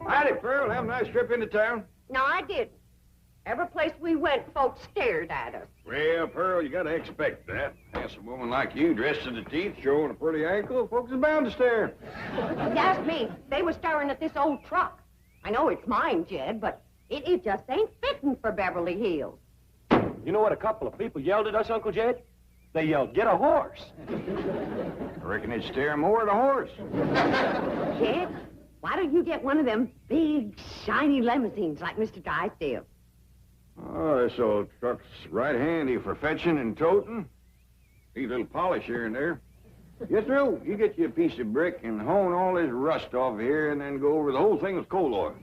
Howdy, Pearl. Have a nice trip into town. No, I didn't. Every place we went, folks stared at us. Well, Pearl, you gotta expect that. Handsome woman like you, dressed to the teeth, showing a pretty ankle, folks are bound to stare. If you ask me, they were staring at this old truck. I know it's mine, Jed, but it just ain't fitting for Beverly Hills. You know what a couple of people yelled at us, Uncle Jed? They yelled, "Get a horse." I reckon they'd stare more at a horse. Jed, why don't you get one of them big, shiny limousines like Mr. Drysdale? Oh, this old truck's right handy for fetching and toting. Need a little polish here and there. Get through. You get you a piece of brick and hone all this rust off here and then go over the whole thing with coal oil.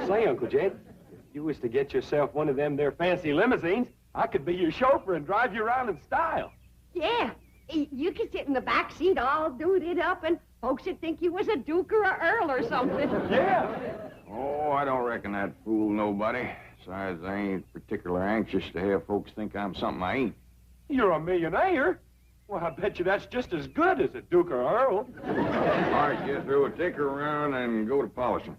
Say, Uncle Jed, if you was to get yourself one of them there fancy limousines, I could be your chauffeur and drive you around in style. Yeah, you could sit in the back seat all duded up and folks would think you was a duke or a earl or something. Yeah. Oh, I don't reckon that fool nobody. Besides, I ain't particular anxious to have folks think I'm something I ain't. You're a millionaire. Well, I bet you that's just as good as a duke or earl. All right, get through it. Take her around and go to polishing.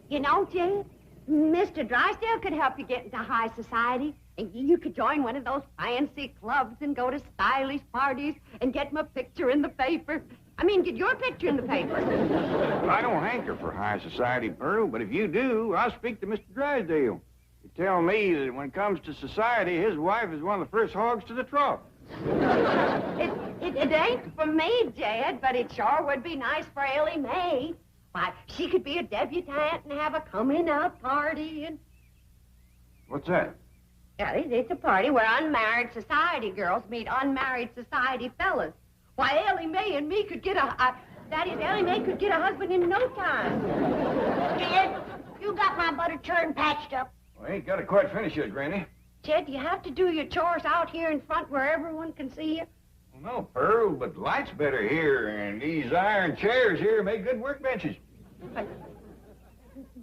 You know, Jed, Mr. Drysdale could help you get into high society. And you could join one of those fancy clubs and go to stylish parties and get my picture in the paper. I mean, get your picture in the paper. Well, I don't hanker for high society, Pearl, but if you do, I'll speak to Mr. Drysdale. You tell me that when it comes to society, his wife is one of the first hogs to the trough. It ain't for me, Jed, but it sure would be nice for Ellie Mae. Why, she could be a debutante and have a coming-up party and... What's that? Yeah, it's a party where unmarried society girls meet unmarried society fellas. Why, Ellie Mae and me could get Ellie Mae could get a husband in no time. Jed, you got my butter churn patched up. Well, I ain't got it quite finished yet, Granny. Jed, you have to do your chores out here in front where everyone can see you. Well, no, Pearl, but the light's better here, and these iron chairs here make good workbenches. But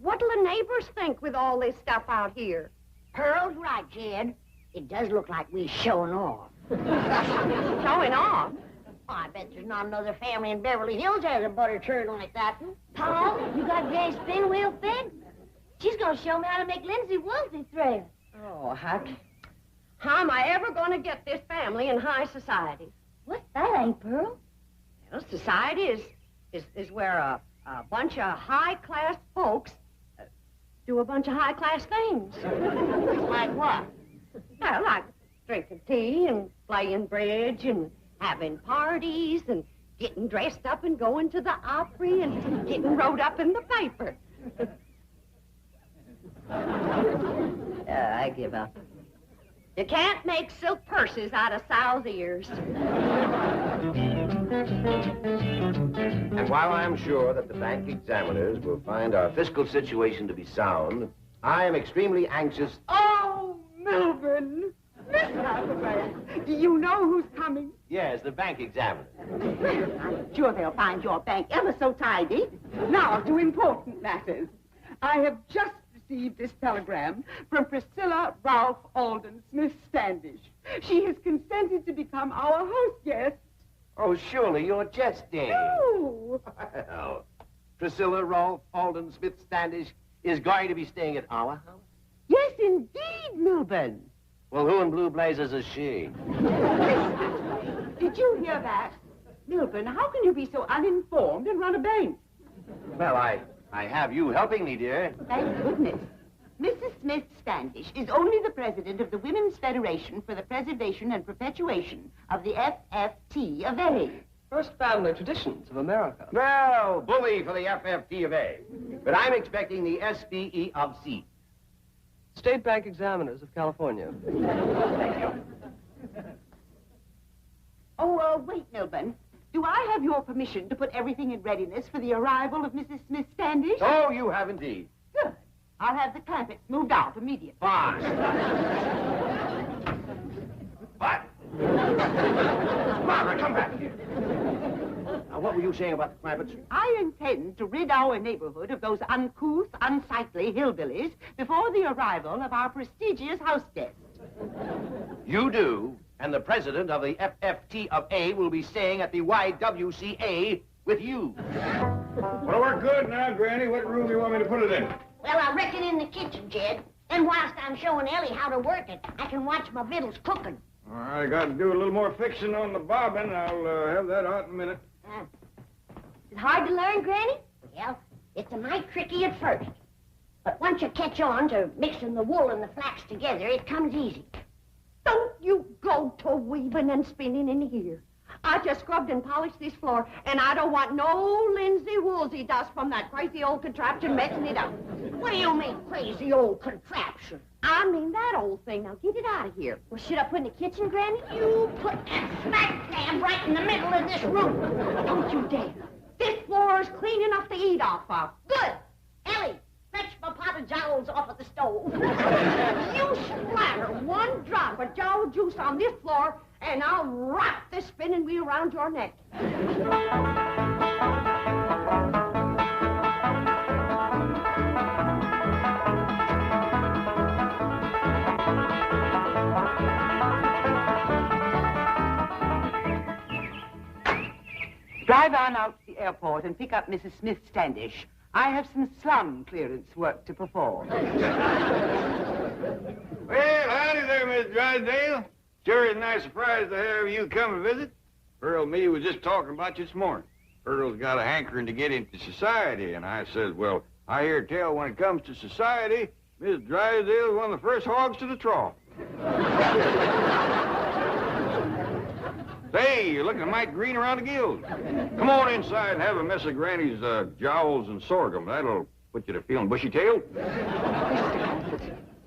what'll the neighbors think with all this stuff out here? Pearl's right, Jed. It does look like we're showing off. Showing off? Oh, I bet there's not another family in Beverly Hills that has a butter churn like that. Paul, you got Granny's spin wheel fit? She's going to show me how to make Lindsay woolsey thread. Oh, how am I ever going to get this family in high society? What's that, Aunt Pearl? Well, society is where a bunch of high-class folks do a bunch of high-class things. Like what? Well, like drinking tea and playing bridge and having parties and getting dressed up and going to the Opry and getting wrote up in the paper. I give up. You can't make silk purses out of sow's ears. And while I am sure that the bank examiners will find our fiscal situation to be sound, I am extremely anxious... Oh, Melvin! Miss Hathaway, do you know who's coming? Yes, the bank examiners. Well, I'm sure they'll find your bank ever so tidy. Now, to important matters. I have just received this telegram from Priscilla Ralph Alden Smith Standish. She has consented to become our host guest. Oh, surely you're jesting. No. Well, Priscilla Rolfe Alden Smith Standish is going to be staying at our house? Yes, indeed, Melvin. Well, who in blue blazes is she? Did you hear that? Melvin, how can you be so uninformed and run a bank? Well, I have you helping me, dear. Thank goodness. Mrs. Smith Standish is only the president of the Women's Federation for the Preservation and Perpetuation of the FFT of A. First family traditions of America. Well, bully for the FFT of A. But I'm expecting the SBE of C. State Bank Examiners of California. Thank you. Oh, wait, Melvin. Do I have your permission to put everything in readiness for the arrival of Mrs. Smith Standish? Oh, you have indeed. Good. I'll have the Clampetts moved out immediately. Fine. What? Barbara, come back here. Now, what were you saying about the Clampetts? I intend to rid our neighborhood of those uncouth, unsightly hillbillies before the arrival of our prestigious house guest. You do, and the president of the FFT of A will be staying at the YWCA with you. Well, we're good now, Granny. What room do you want me to put it in? Well, I reckon in the kitchen, Jed. And whilst I'm showing Ellie how to work it, I can watch my victuals cooking. All right, I got to do a little more fixing on the bobbin. I'll have that out in a minute. Is it hard to learn, Granny? Well, it's a mite tricky at first. But once you catch on to mixing the wool and the flax together, it comes easy. Don't you go to weaving and spinning in here. I just scrubbed and polished this floor, and I don't want no linsey-woolsey dust from that crazy old contraption messing it up. What do you mean, crazy old contraption? I mean that old thing. Now get it out of here. Well, should I put in the kitchen, Granny? You put that smack dab right in the middle of this room. Don't you dare. This floor is clean enough to eat off of. Good. Ellie, fetch my pot of jowls off of the stove. You splatter one drop of jowl juice on this floor, and I'll wrap this spinning wheel around your neck. Drive on out to the airport and pick up Mrs. Smith Standish. I have some slum clearance work to perform. Well, howdy there, Miss Drysdale. Sure is a nice surprise to have you come and visit. Earl and me was just talking about you this morning. Earl's got a hankering to get into society, and I says, well, I hear tell when it comes to society, Miss Drysdale's one of the first hogs to the trough. Say, you're looking mighty green around the gills. Come on inside and have a mess of Granny's jowls and sorghum. That'll put you to feeling bushy-tailed.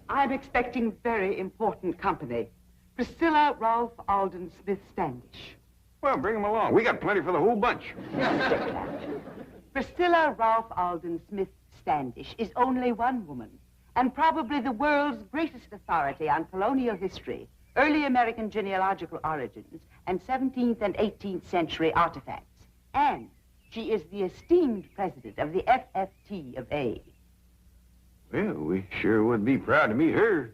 I'm expecting very important company. Priscilla Ralph Alden Smith Standish. Well, bring them along. We got plenty for the whole bunch. Priscilla Ralph Alden Smith Standish is only one woman, and probably the world's greatest authority on colonial history, early American genealogical origins, and 17th and 18th century artifacts. And she is the esteemed president of the FFT of A. Well, we sure would be proud to meet her.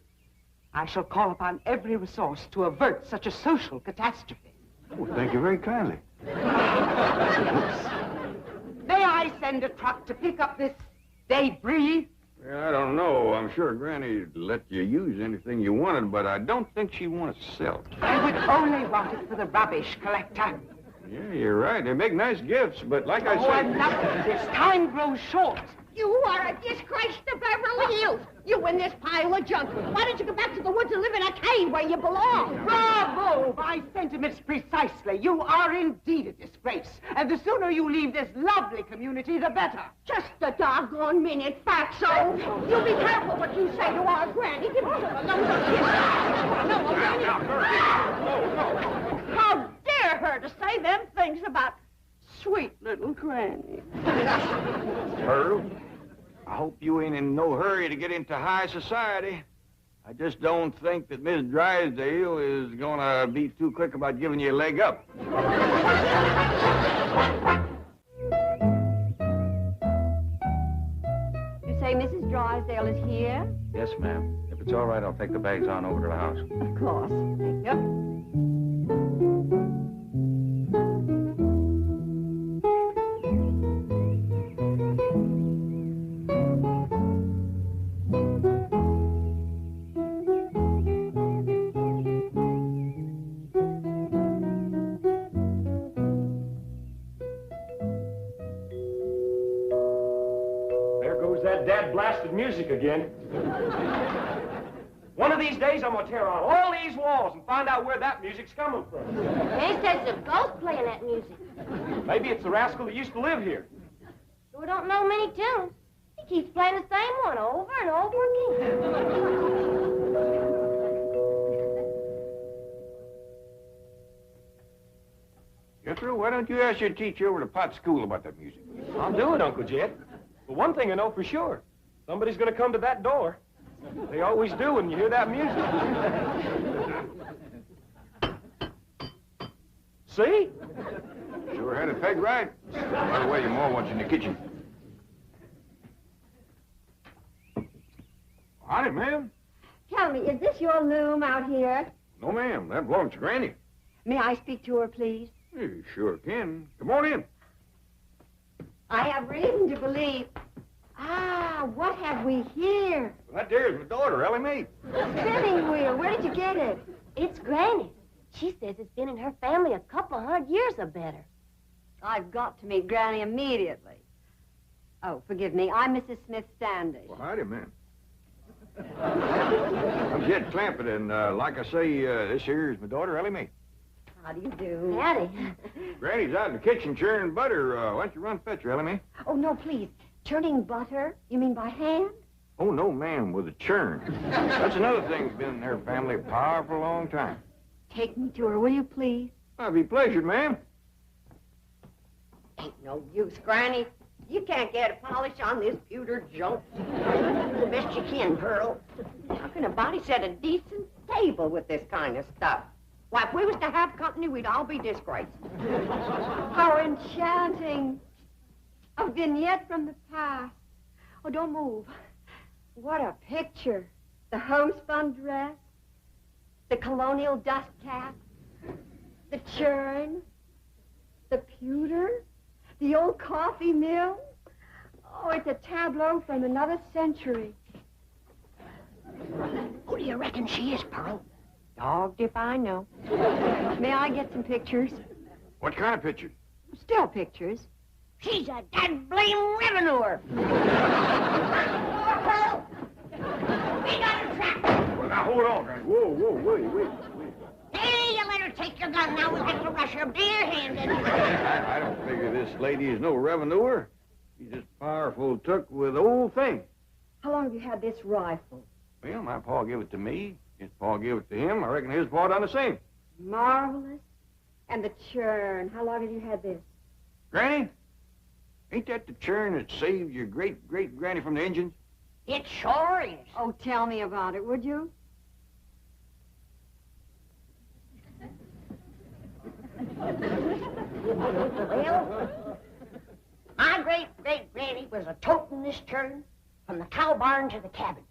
I shall call upon every resource to avert such a social catastrophe. Well, thank you very kindly. May I send a truck to pick up this debris? Well, I don't know. I'm sure Granny'd let you use anything you wanted, but I don't think she'd want to sell it. I would only want it for the rubbish collector. Yeah, you're right. They make nice gifts, but like I said... enough of this. Time grows short. You are a disgrace to Beverly Hills. You in this pile of junk. Why don't you go back to the woods and live in a cave where you belong? Bravo! My sentiments precisely. You are indeed a disgrace. And the sooner you leave this lovely community, the better. Just a doggone minute, fatso. You be careful what you say to our Granny. Give us a little kiss. No, Granny. How dare her to say them things about sweet little Granny? Earl, I hope you ain't in no hurry to get into high society. I just don't think that Miss Drysdale is gonna be too quick about giving you a leg up. You say Mrs. Drysdale is here? Yes, ma'am. If it's all right, I'll take the bags on over to the house. Of course. Thank you. Blasted music again. One of these days, I'm gonna tear out all these walls and find out where that music's coming from. They said it's a ghost playing that music. Maybe it's the rascal that used to live here. We don't know many tunes. He keeps playing the same one over and over again. Jethro, why don't you ask your teacher over to Pot School about that music? I'll do it, Uncle Jed. But one thing I know for sure. Somebody's gonna come to that door. They always do when you hear that music. See? Sure had it pegged right. By the way, your ma wants you in the kitchen. Howdy, ma'am. Tell me, is this your loom out here? No, ma'am. That belongs to Granny. May I speak to her, please? You sure can. Come on in. I have reason to believe. Ah, what have we here? Well, that there's my daughter, Ellie Mae. Spinning wheel. Where did you get it? It's Granny. She says it's been in her family a couple of 100 years or better. I've got to meet Granny immediately. Oh, forgive me. I'm Mrs. Smith Standish. Well, howdy, ma'am. I'm Jed Clampett, and like I say, this here is my daughter, Ellie Mae. How do you do? Howdy. Granny's out in the kitchen churning butter. Why don't you run fetch her, Ellie Mae? Oh, no, please. Churning butter? You mean by hand? Oh, no, ma'am, with a churn. That's another thing that's been in her family a powerful long time. Take me to her, will you, please? I'll be pleasured, ma'am. Ain't no use, Granny. You can't get a polish on this pewter junk. The best you can, Pearl. How can a body set a decent table with this kind of stuff? Why, if we was to have company, we'd all be disgraced. How enchanting. A vignette from the past. Oh, don't move. What a picture. The homespun dress, the colonial dust cap, the churn, the pewter, the old coffee mill. Oh, it's a tableau from another century. Who do you reckon she is, Pearl? Dogged if I know. May I get some pictures? What kind of picture? Still pictures. She's a dad-blame revenuer. Pearl! We got her trapped. Well, now, hold on, Granny. Whoa, wait. Hey, you let her take your gun. Now we'll have to rush her bare-handed. I don't figure this lady is no revenuer. She's just powerful took with old things. How long have you had this rifle? Well, my pa gave it to me. His pa gave it to him. I reckon his pa done the same. Marvelous. And the churn. How long have you had this? Granny, ain't that the churn that saved your great-great-granny from the Indians? It sure is. Oh, tell me about it, would you? Well, my great-great-granny was a toting this churn from the cow barn to the cabin.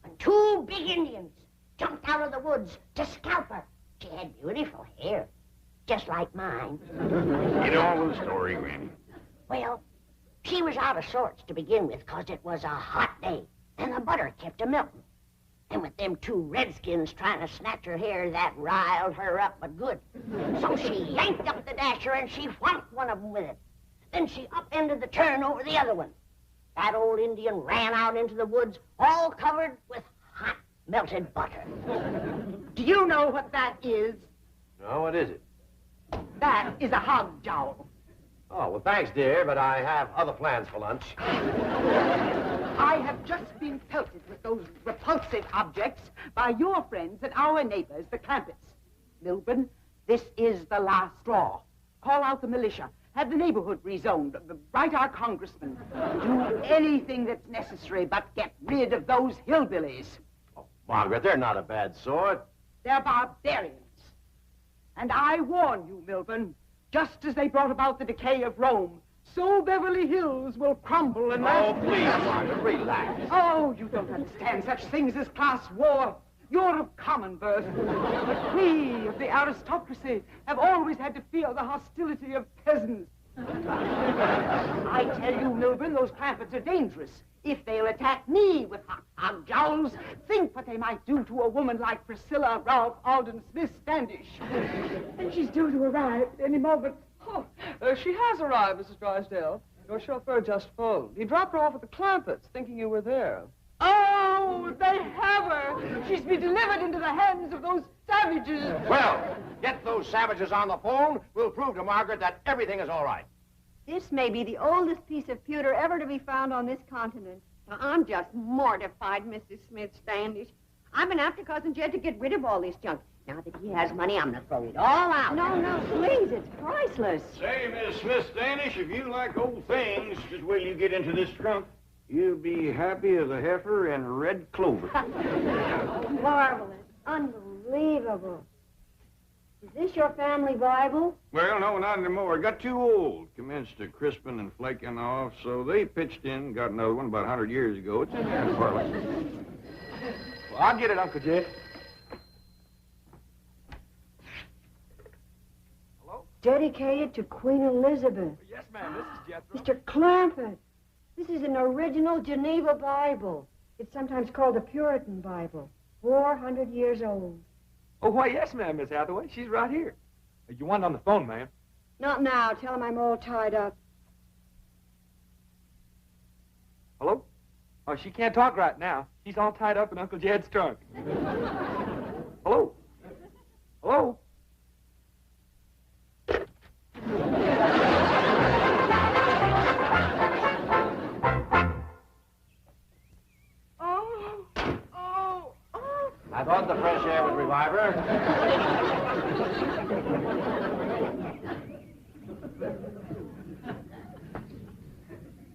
And two big Indians jumped out of the woods to scalp her. She had beautiful hair, just like mine. Get on with the story, Granny. Well, she was out of sorts to begin with, 'cause it was a hot day, and the butter kept a-melting. And with them two redskins trying to snatch her hair, that riled her up but good. So she yanked up the dasher, and she whacked one of them with it. Then she upended the churn over the other one. That old Indian ran out into the woods, all covered with hot, melted butter. Do you know what that is? No, what is it? That is a hog jowl. Oh, well, thanks, dear, but I have other plans for lunch. I have just been pelted with those repulsive objects by your friends and our neighbors, the Clampetts. Milburn, this is the last straw. Call out the militia. Have the neighborhood rezoned. Write our congressman. Do anything that's necessary, but get rid of those hillbillies. Oh, Margaret, they're not a bad sort. They're barbarians. And I warn you, Milburn, just as they brought about the decay of Rome, so Beverly Hills will crumble and... Oh, please, Margaret, relax. Oh, you don't understand such things as class war. You're of common birth. But we of the aristocracy have always had to fear the hostility of peasants. I tell you, Milburn, those Clampetts are dangerous. If they'll attack me with hog jowls, think what they might do to a woman like Priscilla Ralph Alden Smith Standish. And she's due to arrive any moment. Oh, she has arrived, Mrs. Drysdale. Your chauffeur just phoned. He dropped her off at the Clampetts, thinking you were there. Oh, they have her. She's been delivered into the hands of those savages. Well, get those savages on the phone. We'll prove to Margaret that everything is all right. This may be the oldest piece of pewter ever to be found on this continent. Now, I'm just mortified, Mrs. Smith Standish. I've been after Cousin Jed to get rid of all this junk. Now that he has money, I'm going to throw it all out. No, please, it's priceless. Say, Miss Smith Standish, if you like old things, just wait till you get into this trunk. You'll be happy as a heifer in red clover. Marvelous. Unbelievable. Is this your family Bible? Well, no, not anymore. It got too old. Commenced to crisping and flaking off, so they pitched in and got another one about 100 years ago. It's in there in the parlor. Well, I'll get it, Uncle Jed. Hello? Dedicated to Queen Elizabeth. Yes, ma'am. This is Jethro. Mr. Clampetts, this is an original Geneva Bible. It's sometimes called the Puritan Bible. 400 years old. Oh, why, yes, ma'am, Miss Hathaway. She's right here. You want it on the phone, ma'am? Not now. Tell him I'm all tied up. Hello? Oh, she can't talk right now. She's all tied up in Uncle Jed's trunk. Hello? Hello? I thought the fresh air would revive her.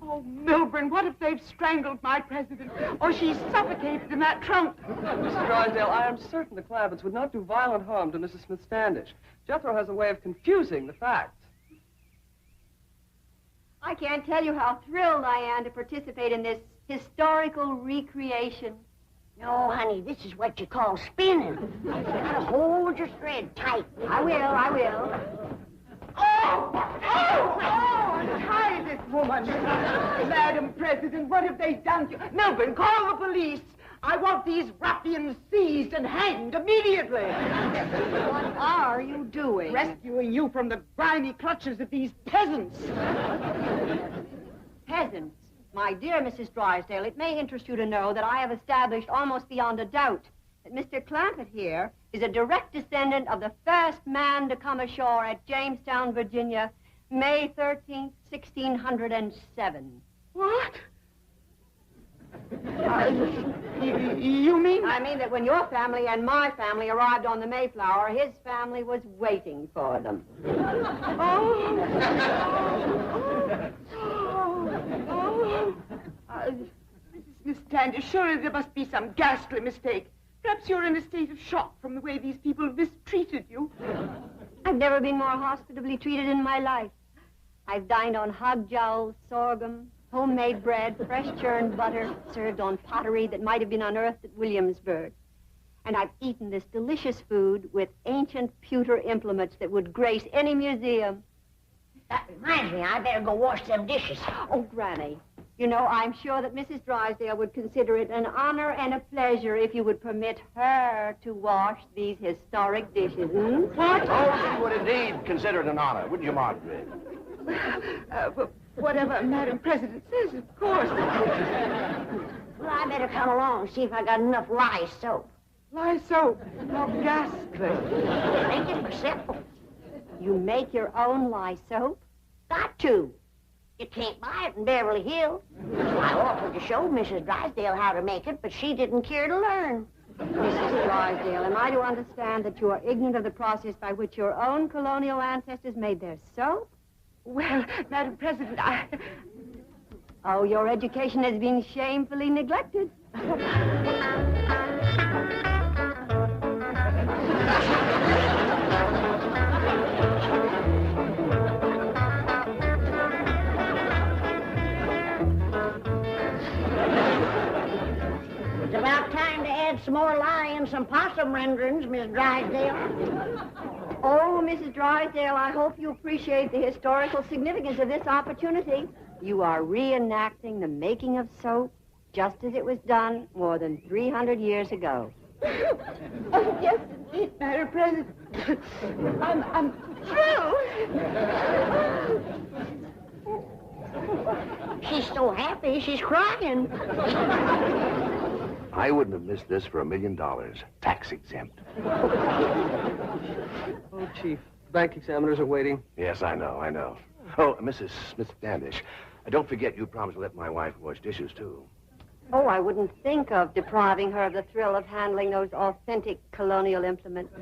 Oh, Milburn, what if they've strangled my president? Or she's suffocated in that trunk? Mrs. Drysdale, I am certain the Clampetts would not do violent harm to Mrs. Smith Standish. Jethro has a way of confusing the facts. I can't tell you how thrilled I am to participate in this historical recreation. No, honey, this is what you call spinning. You gotta hold your thread tight. I will. I'm tired of this woman. Madam President, what have they done to you? Milburn, call the police. I want these ruffians seized and hanged immediately. What are you doing? Rescuing you from the grimy clutches of these peasants. Peasants. My dear Mrs. Drysdale, it may interest you to know that I have established almost beyond a doubt that Mr. Clampett here is a direct descendant of the first man to come ashore at Jamestown, Virginia, May 13th, 1607. What? You mean? I mean that when your family and my family arrived on the Mayflower, his family was waiting for them. Mrs. Miss Standish, surely there must be some ghastly mistake. Perhaps you're in a state of shock from the way these people mistreated you. I've never been more hospitably treated in my life. I've dined on hog jowls, sorghum, homemade bread, fresh churned butter, served on pottery that might have been unearthed at Williamsburg. And I've eaten this delicious food with ancient pewter implements that would grace any museum. That reminds me, I better go wash them dishes. Oh, Granny, you know, I'm sure that Mrs. Drysdale would consider it an honor and a pleasure if you would permit her to wash these historic dishes. What? Oh, she would indeed consider it an honor, wouldn't you, Margaret? Whatever Madam President says, of course. Well, I better come along and see if I got enough lye soap. Lye soap. How ghastly. Make it simple. You make your own lye soap? Got to. You can't buy it in Beverly Hills. I offered to show Mrs. Drysdale how to make it, but she didn't care to learn. Mrs. Drysdale, am I to understand that you are ignorant of the process by which your own colonial ancestors made their soap? Well, Madam President, Oh, your education has been shamefully neglected. It's about time to add some more lye and some possum renderings, Miss Drysdale. Oh, Mrs. Drysdale, I hope you appreciate the historical significance of this opportunity. You are reenacting the making of soap just as it was done more than 300 years ago. Oh, yes, indeed, Madam President. I'm thrilled. She's so happy, she's crying. I wouldn't have missed this for $1 million. Tax exempt. Oh, Chief, bank examiners are waiting. Yes, I know. Oh, Mrs. Smith Standish, don't forget you promised to let my wife wash dishes, too. Oh, I wouldn't think of depriving her of the thrill of handling those authentic colonial implements.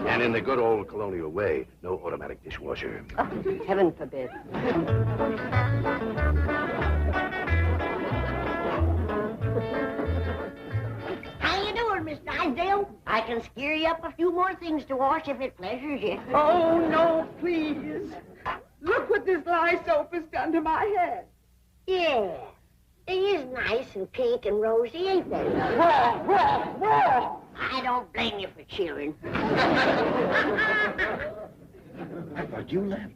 And in the good old colonial way, no automatic dishwasher. Oh, heaven forbid. How you doing, Miss Drysdale? I can can scare you up a few more things to wash if it pleasures you. Oh, no, please. Look what this lye soap has done to my head. Yeah. They is nice and pink and rosy, ain't they? I don't blame you for cheering. I thought you left.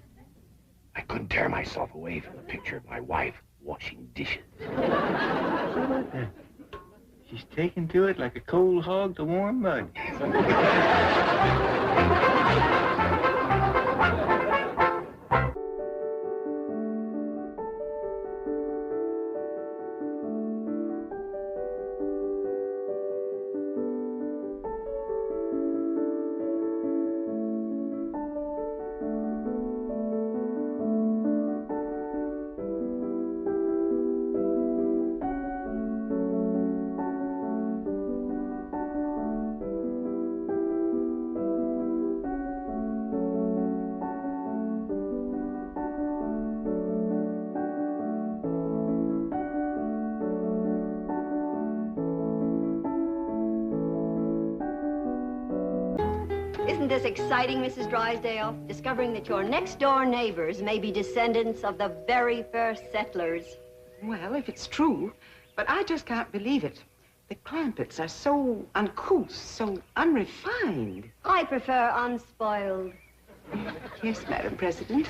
I couldn't tear myself away from the picture of my wife washing dishes. She's taken to it like a cold hog to warm mud. Isn't this exciting, Mrs. Drysdale? Discovering that your next-door neighbors may be descendants of the very first settlers. Well, if it's true, but I just can't believe it. The Clampetts are so uncouth, so unrefined. I prefer unspoiled. Yes, Madam President.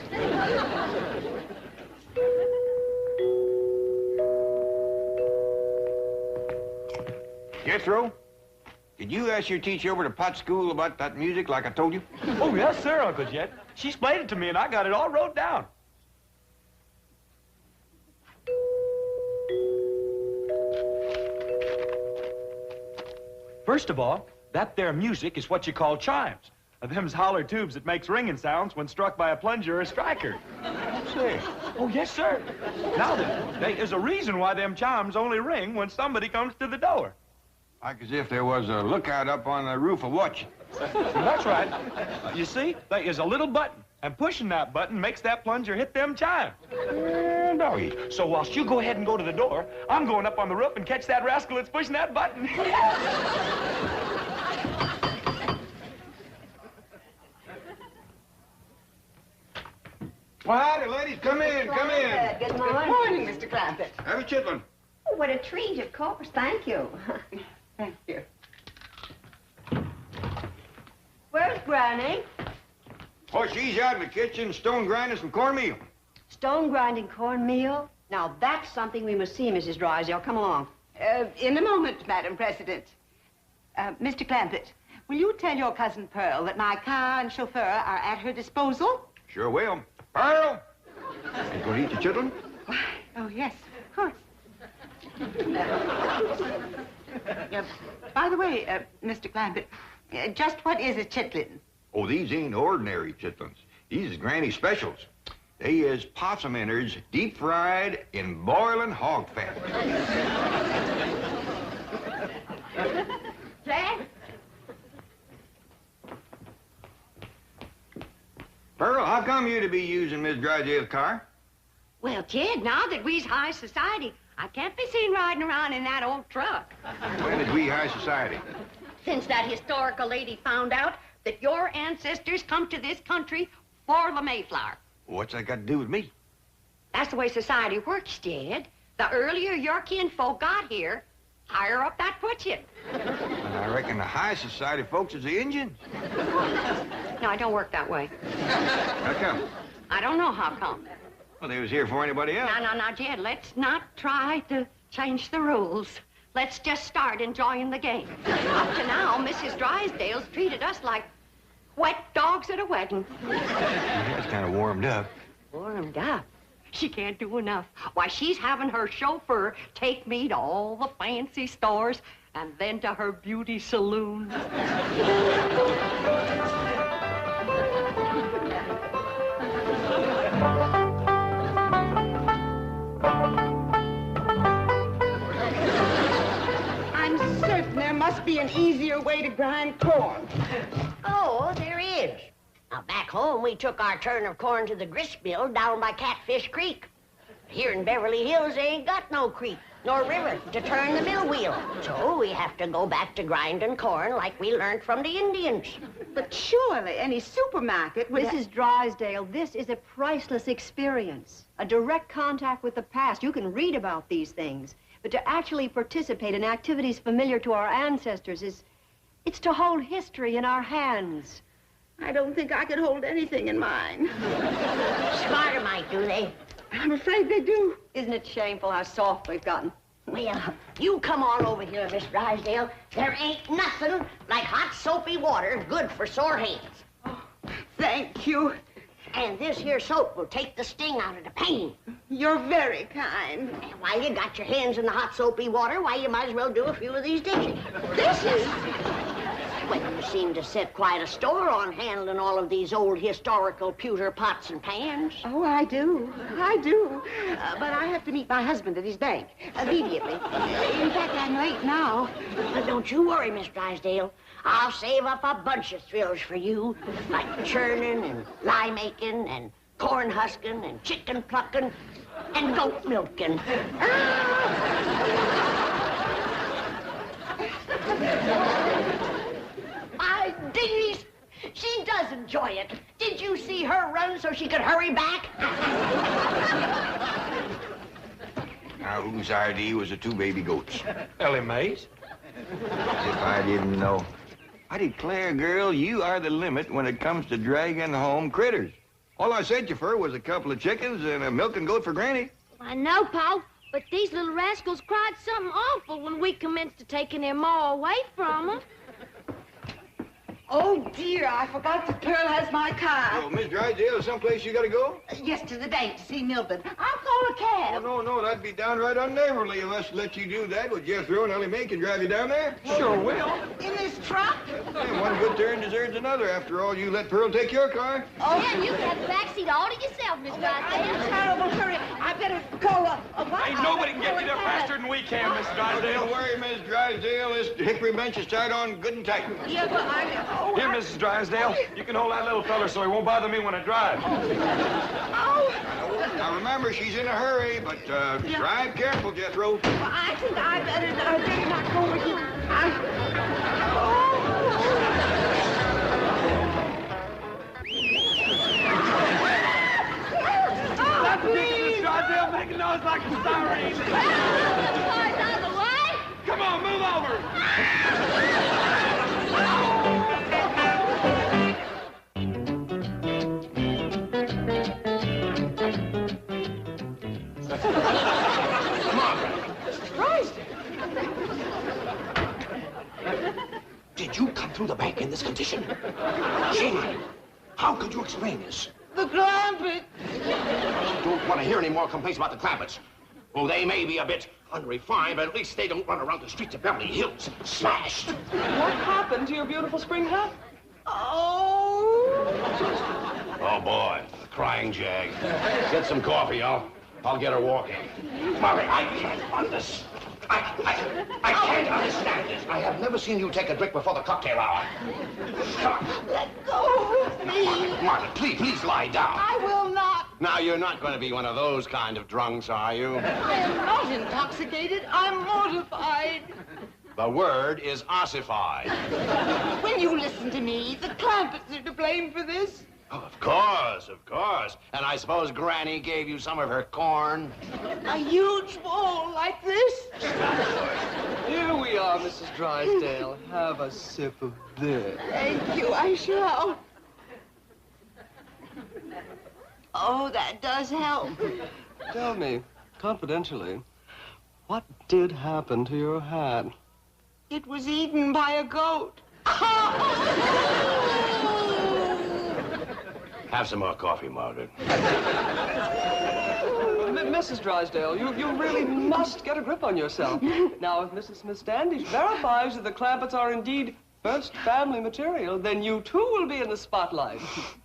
Jethro, did you ask your teacher over to Pot School about that music like I told you? Oh, yes, sir, Uncle Jed. She explained it to me, and I got it all wrote down. First of all, that there music is what you call chimes. Them's holler tubes that makes ringing sounds when struck by a plunger or a striker. Say. Oh, yes, sir. Now then, there is a reason why them chimes only ring when somebody comes to the door. Like as if there was a lookout up on the roof of watching. That's right. You see, there is a little button, and pushing that button makes that plunger hit them chimes. Doggy. So whilst you go ahead and go to the door, I'm going up on the roof and catch that rascal that's pushing that button. Well, howdy, ladies. Come in, come in. Good Good morning. morning, Mr. Clampett. Have a chitlin. Oh, what a treat, of course. Thank you. Thank you. Where's Granny? Oh, she's out in the kitchen stone grinding some cornmeal. Stone grinding cornmeal? Now, that's something we must see, Mrs. Drysdale. Come along. In a moment, Madam President. Mr. Clampett, will you tell your cousin Pearl that my car and chauffeur are at her disposal? Sure will. Pearl! You gonna eat your chitlin? Oh, yes, of course. By the way, Mr. Clampett, just what is a chitlin? Oh, these ain't ordinary chitlins. These is Granny specials. They is possum innards deep fried in boiling hog fat. Jack? Pearl, how come you to be using Miss Drysdale's car? Well, Ted, now that we's high society, I can't be seen riding around in that old truck. When did we high society? Since that historical lady found out that your ancestors come to this country for the Mayflower. What's that got to do with me? That's the way society works, Jed. The earlier your kinfolk got here, higher up that puts you. And I reckon the high society folks is the Indians. No, it don't work that way. How come? I don't know how come. Well, they was here for anybody else. Now, Jed, let's not try to change the rules. Let's just start enjoying the game. Up to now, Mrs. Drysdale's treated us like wet dogs at a wedding. That's kind of warmed up. Warmed up? She can't do enough. Why, she's having her chauffeur take me to all the fancy stores and then to her beauty saloon. I'm certain there must be an easier way to grind corn. Oh, there is. Now, back home, we took our turn of corn to the grist mill down by Catfish Creek. Here in Beverly Hills, they ain't got no creek. nor river to turn the mill wheel. So we have to go back to grinding corn like we learned from the Indians. But surely any supermarket would... Mrs. Drysdale, this is a priceless experience. A direct contact with the past. You can read about these things. But to actually participate in activities familiar to our ancestors it's to hold history in our hands. I don't think I could hold anything in mine. Smarter might, do they? I'm afraid they do. Isn't it shameful how soft we've gotten? Well, you come on over here, Miss Drysdale. There ain't nothing like hot soapy water good for sore hands. Oh, thank you. And this here soap will take the sting out of the pain. You're very kind. And while you got your hands in the hot soapy water, why, you might as well do a few of these dishes. Dishes? Well, you seem to set quite a store on handling all of these old historical pewter pots and pans. Oh, I do. I do. But I have to meet my husband at his bank immediately. In fact, I'm late now. But don't you worry, Miss Drysdale. I'll save up a bunch of thrills for you, like churning and lye making and corn husking and chicken plucking and goat milking. My dingies, she does enjoy it. Did you see her run so she could hurry back? Now, whose idea was the two baby goats? Ellie Mae's. As if I didn't know. I declare, girl, you are the limit when it comes to dragging home critters. All I sent you for was a couple of chickens and a milking goat for Granny. I know, Pa, but these little rascals cried something awful when we commenced to taking their ma away from them. Oh, dear, I forgot that Pearl has my car. Oh, Miss Drysdale, someplace you gotta go? Yes, to the bank to see Milburn. I'll call a cab. Oh, no, that'd be downright unneighborly of us to let you do that. Would Jethro and Ellie Mae can drive you down there? Sure will. In this truck? Yeah, one good turn deserves another. After all, you let Pearl take your car. Oh, yeah, you can have the back seat all to yourself, Miss I'm in Drysdale. terrible hurry. I better call a what? Ain't nobody can get you there faster than we can, Miss Drysdale. Don't worry, Miss Drysdale. This hickory bench is tied on good and tight. Yeah, but Here, Mrs. Drysdale, you can hold that little fella so he won't bother me when I drive. Now, remember, she's in a hurry, but drive careful, Jethro. Well, I think I better not go with you. That's ridiculous, Drysdale, making noise like a siren. Cars out of the way. Come on, move over. Did you come through the bank in this condition? Shame on you. How could you explain this? The Clampetts. I don't want to hear any more complaints about the Clampetts. Oh, they may be a bit unrefined, but at least they don't run around the streets of Beverly Hills smashed. What happened to your beautiful spring hat? Oh, boy, a crying jag. Get some coffee, I'll get her walking. Molly, I can't understand. I can't understand this. I have never seen you take a drink before the cocktail hour. let go of me. Martha, please lie down. I will not. Now, you're not going to be one of those kind of drunks, are you? I am not intoxicated. I'm mortified. The word is ossified. When you listen to me, the Clampetts are to blame for this. Oh, of course. And I suppose Granny gave you some of her corn? A huge bowl like this? Here we are, Mrs. Drysdale. Have a sip of this. Thank you, I shall. Oh, that does help. Tell me, confidentially, what did happen to your hat? It was eaten by a goat. Have some more coffee, Margaret. Mrs. Drysdale, you really must get a grip on yourself. Now, if Mrs. Smith Standish verifies that the Clampetts are indeed first family material, then you too will be in the spotlight.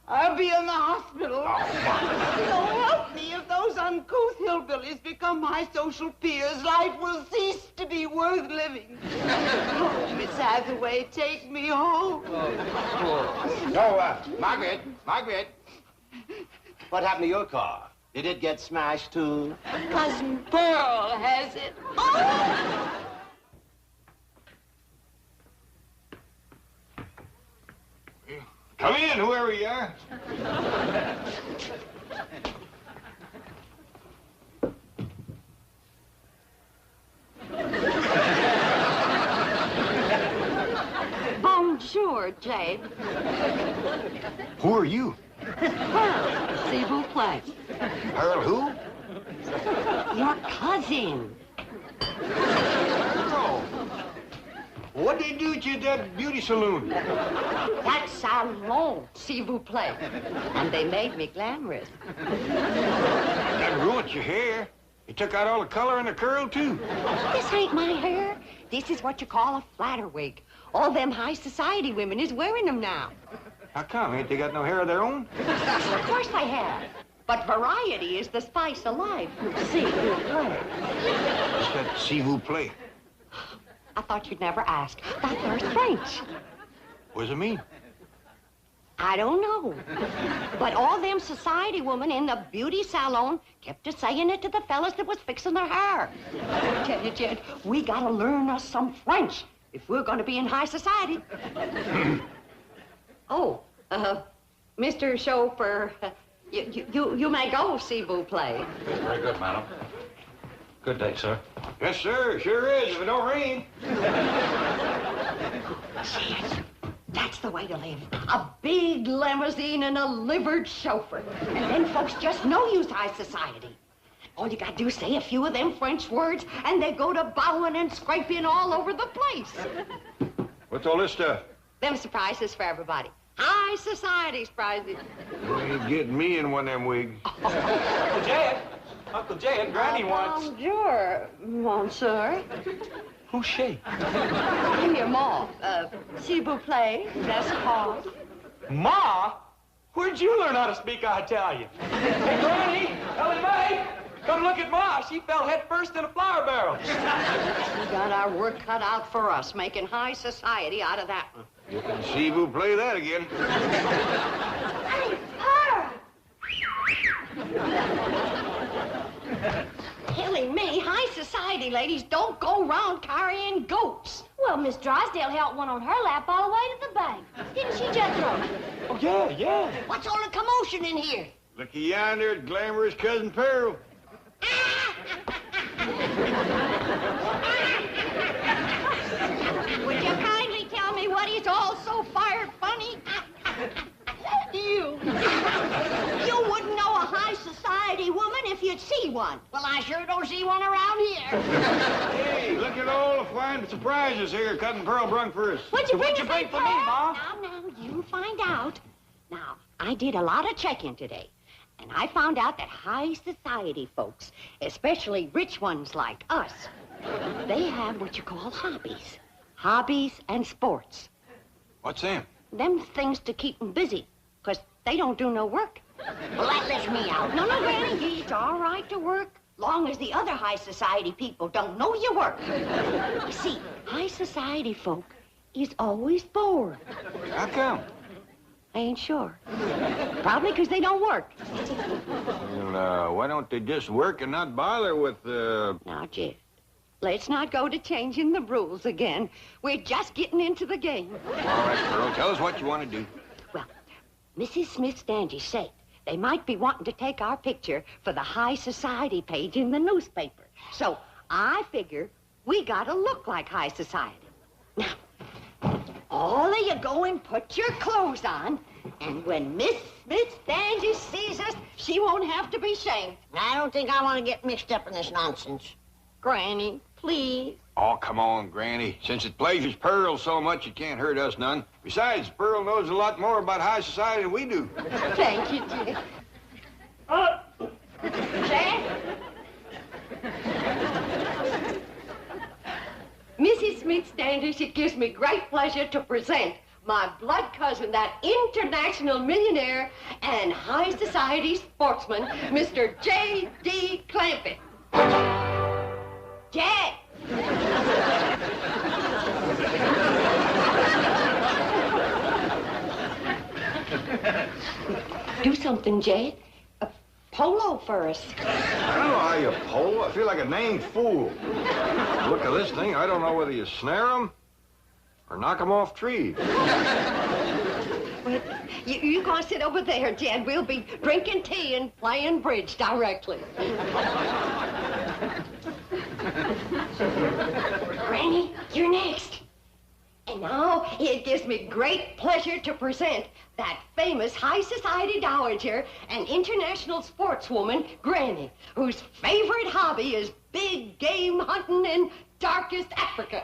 I'll be in the hospital. So help me, if those uncouth hillbillies become my social peers, life will cease to be worth living. Oh, Miss Hathaway, take me home. Oh, Margaret. What happened to your car? Did it get smashed, too? Cousin Pearl has it. Oh! Come in, whoever you are. Bonjour, Jade. Who are you? Pearl, s'il vous plaît. Pearl who? Your cousin. Oh. What did they do at you at that beauty saloon? That salon, s'il vous plaît. And they made me glamorous. That ruined your hair. You took out all the color and the curl, too. This ain't my hair. This is what you call a flatter wig. All them high society women is wearing them now. How come? Ain't they got no hair of their own? Of course they have. But variety is the spice of life. S'il vous plaît. What's that s'il vous plaît? I thought you'd never ask. That there's French. What does it mean? I don't know. But all them society women in the beauty salon kept a saying it to the fellas that was fixing their hair. I tell you, Jed, we gotta learn us some French if we're gonna be in high society. Mr. Chauffeur, you may go, s'il vous plaît. Very good, madam. Good day, sir. Yes, sir. Sure is, if it don't rain. That's the way to live. A big limousine and a livered chauffeur. And then folks just know you's high society. All you gotta do is say a few of them French words, and they go to bowing and scraping all over the place. What's all this stuff? Them surprises for everybody. High society surprises. You ain't getting me in one of them wigs. Uncle Jed. Uncle Jed, Granny wants... Bonjour, monsieur. Who's she? I'm your ma. S'il vous plaît, that's Paul. Ma? Where'd you learn how to speak Italian? Hey, Granny, Ellen May, come look at Ma. She fell head first in a flour barrel. We got our work cut out for us, making high society out of that one. You can s'il vous play that again. Hey, her! Killing me, high society ladies don't go around carrying goats. Well, Miss Drysdale held one on her lap all the way to the bank. Didn't she, Jethro? Oh, yeah, yeah. What's all the commotion in here? Looky yonder at glamorous Cousin Pearl. Would you kindly tell me what is all so fired funny? You wouldn't know a high society woman if you'd see one. Well, I sure don't see one around here. Hey, look at all the fine surprises here Cousin Pearl brung for us. What'd you bring for me, Ma? Now, you find out. Now, I did a lot of checking today, and I found out that high society folks, especially rich ones like us, they have what you call hobbies. Hobbies and sports. What's them? Them things to keep them busy, because they don't do no work. Well, that lets me out. No, Granny, it's all right to work, long as the other high society people don't know you work. You see, high society folk is always bored. How come? I ain't sure. Probably because they don't work. Well, why don't they just work and not bother with, Now, Jed, let's not go to changing the rules again. We're just getting into the game. All right, Pearl, tell us what you want to do. Well, Mrs. Smith Standish said they might be wanting to take our picture for the high society page in the newspaper. So I figure we gotta look like high society. Now, all of you go and put your clothes on, and when Miss Smith Standish sees us, she won't have to be shamed. I don't think I want to get mixed up in this nonsense. Granny, please. Oh, come on, Granny. Since it pleasures Pearl so much, it can't hurt us none. Besides, Pearl knows a lot more about high society than we do. Thank you, Jed. Jed? Mrs. Smith Standish, it gives me great pleasure to present my blood cousin, that international millionaire and high society sportsman, Mr. J.D. Clampett. Jed! Do something, Jed. polo first. I don't know how you pole. I feel like a named fool. Look at this thing. I don't know whether you snare them or knock them off trees. Well, you go and sit over there, Jed. We'll be drinking tea and playing bridge directly. Granny, you're next. And now it gives me great pleasure to present that famous high society dowager and international sportswoman, Granny, whose favorite hobby is big game hunting in darkest Africa.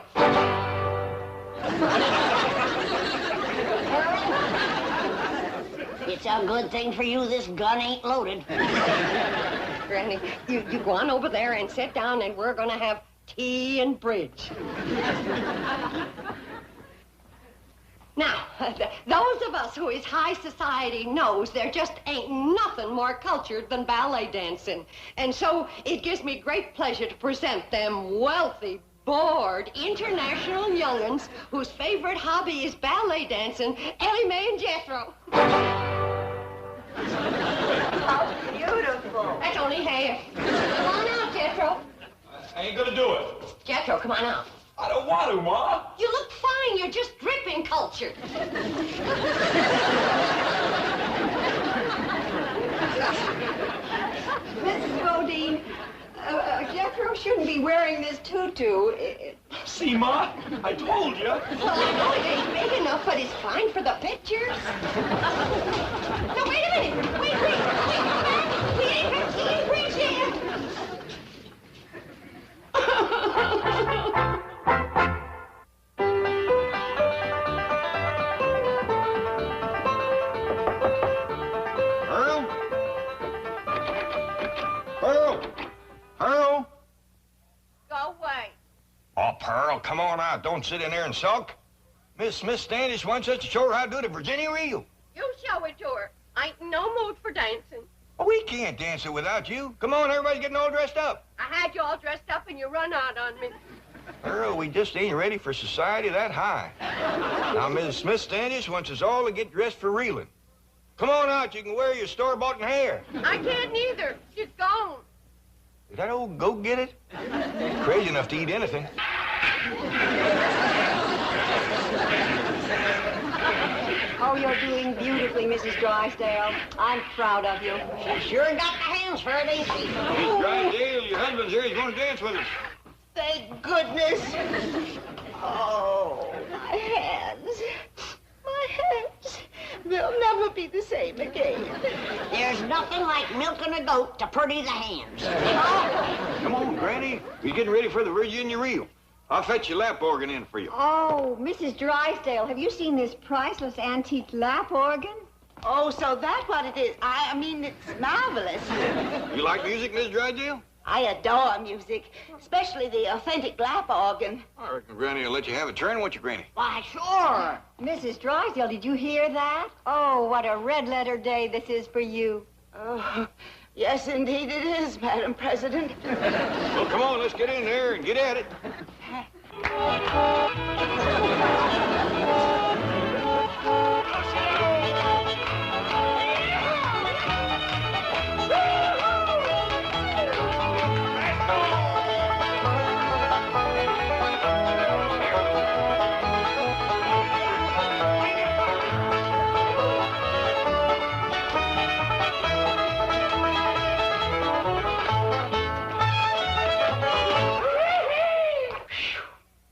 It's a good thing for you this gun ain't loaded. Granny, you go on over there and sit down, and we're gonna have tea and bridge. Now, those of us who is high society knows there just ain't nothing more cultured than ballet dancing. And so it gives me great pleasure to present them wealthy, bored, international young'uns whose favorite hobby is ballet dancing, Ellie Mae and Jethro. How beautiful. That's only hair. Come on out, Jethro. I ain't gonna do it. Jethro, come on out. I don't want to, Ma. You look fine. You're just dripping culture. Mrs. Bodine, Jethro shouldn't be wearing this tutu. See, Ma? I told you. Well, I know it ain't big enough, but it's fine for the pictures. No, wait a minute. Wait. We ain't got tea and bridge yet. Pearl? Go away. Oh, Pearl, come on out. Don't sit in there and sulk. Miss Smith Standish wants us to show her how to do the Virginia reel. You show it to her. I ain't in no mood for dancing. Oh, we can't dance it without you. Come on, everybody's getting all dressed up. I had you all dressed up and you run out on me. Pearl, we just ain't ready for society that high. Now, Mrs. Smith Standish wants us all to get dressed for reeling. Come on out. You can wear your store-bought hair. I can't neither. She's gone. Is that old goat get it? Crazy enough to eat anything. Oh, you're doing beautifully, Mrs. Drysdale. I'm proud of you. She sure got the hands for it, ain't she? Miss Drysdale, your husband's here. He's going to dance with us. Thank goodness. Oh, my hands. My hands. They'll never be the same again. There's nothing like milking a goat to pretty the hands. Come on, Granny. We're getting ready for the Virginia reel. I'll fetch your lap organ in for you. Oh, Mrs. Drysdale, have you seen this priceless antique lap organ? Oh, so that's what it is. I mean, it's marvelous. You like music, Miss Drysdale? I adore music, especially the authentic lap organ. I reckon Granny will let you have a turn, won't you, Granny? Why, sure. Mrs. Drysdale, did you hear that? Oh, what a red-letter day this is for you. Oh, yes, indeed it is, Madam President. Well, come on, let's get in there and get at it.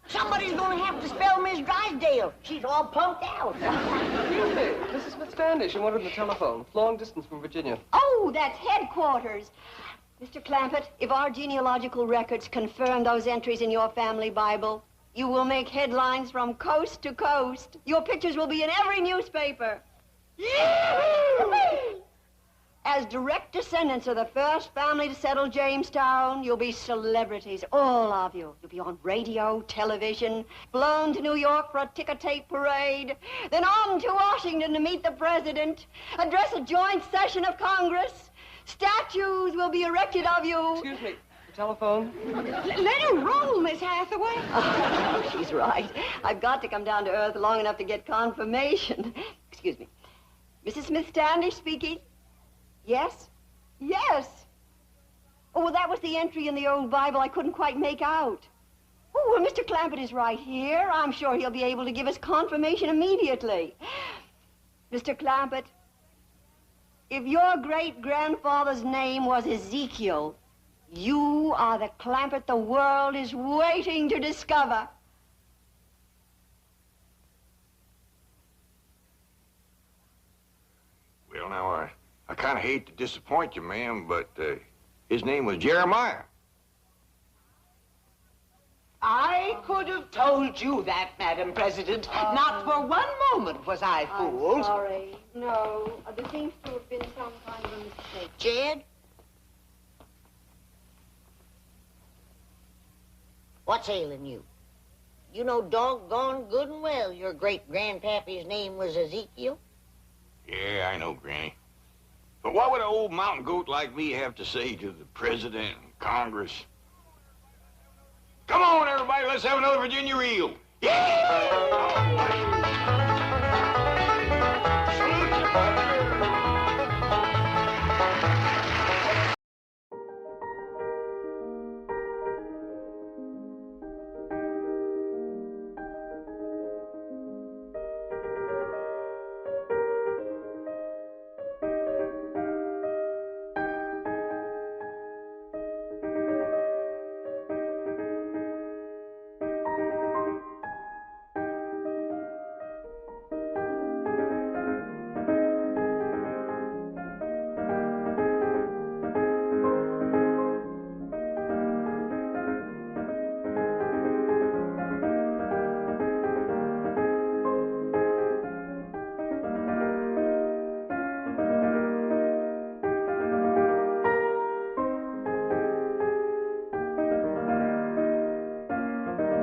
Somebody's gonna have to spell Miss Drysdale. She's all pumped out. Excuse me, Mrs. Smith Standish, you wanted the telephone. Long distance from Virginia. Oh, that's headquarters. Mr. Clampett, if our genealogical records confirm those entries in your family Bible, you will make headlines from coast to coast. Your pictures will be in every newspaper. Yee-hoo! As direct descendants of the first family to settle Jamestown, you'll be celebrities, all of you. You'll be on radio, television, flown to New York for a ticker-tape parade, then on to Washington to meet the president, address a joint session of Congress. Statues will be erected of you. Excuse me, the telephone. Let her roll, Miss Hathaway. Oh, she's right. I've got to come down to earth long enough to get confirmation. Excuse me. Mrs. Smith Standish speaking. Yes? Yes. Oh, well, that was the entry in the old Bible I couldn't quite make out. Oh, well, Mr. Clampett is right here. I'm sure he'll be able to give us confirmation immediately. Mr. Clampett, if your great-grandfather's name was Ezekiel, you are the Clampett the world is waiting to discover. Well, now, I kind of hate to disappoint you, ma'am, but his name was Jeremiah. I could have told you that, Madam President. Not for one moment was I fooled. I'm sorry. No, there seems to have been some kind of a mistake. Jed? What's ailing you? You know doggone good and well your great-grandpappy's name was Ezekiel. Yeah, I know, Granny. But what would an old mountain goat like me have to say to the president and Congress? Come on, everybody, let's have another Virginia reel. Yeah!